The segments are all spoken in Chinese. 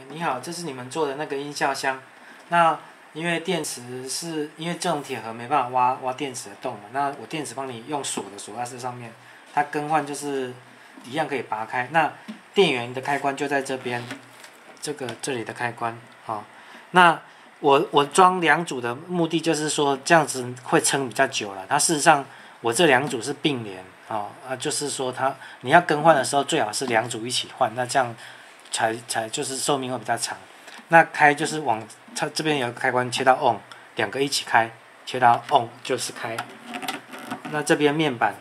你好，这是你们做的那个音效箱。那因为电池是因为这种铁盒没办法挖电池的洞嘛，那我电池帮你用锁的锁在这上面，它更换就是一样可以拔开。那电源的开关就在这边，这里的开关啊。那我装两组的目的就是说这样子会撑比较久了。它事实上我这两组是并联就是说你要更换的时候最好是两组一起换，那这样才就是寿命会比较长。那开就是往它这边有个开关切到 on， 两个一起开，切到 on 就是开。那这边面板，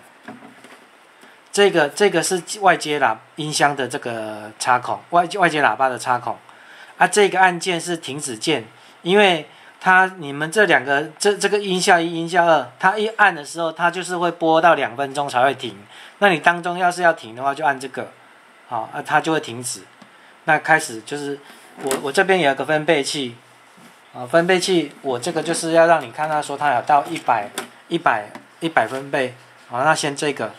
这个是外接音箱的这个插孔，外接喇叭的插孔。这个按键是停止键，因为你们这两个这个音效1、音效2，它一按的时候，它就是会播到2分钟才会停。那你当中要是要停的话，就按这个，它就会停止。那开始就是我这边有一个分贝器，分贝器我这个就是要让你看到说它有到100分贝。那先这个。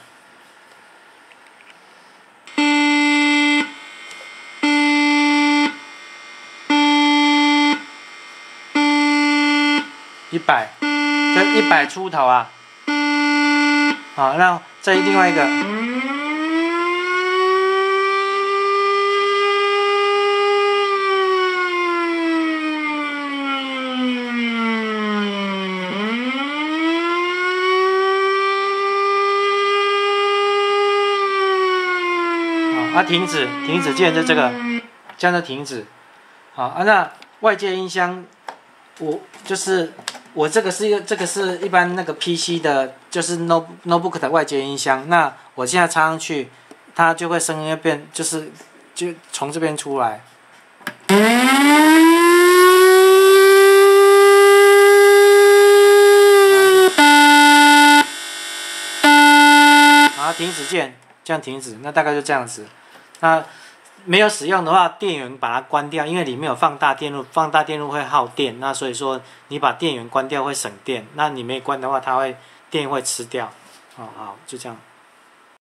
100，这100出头啊。好，那这另外一个。停止键就这个，这样就停止。那外接音箱，我这个是一般那个 PC 的，就是 notebook 的外接音箱。那我现在插上去，它就会声音变，就从这边出来。停止键，这样停止，那大概就这样子。那没有使用的话，电源把它关掉，因为里面有放大电路，放大电路会耗电，那所以说你把电源关掉会省电。那你没关的话，电会吃掉。好，就这样。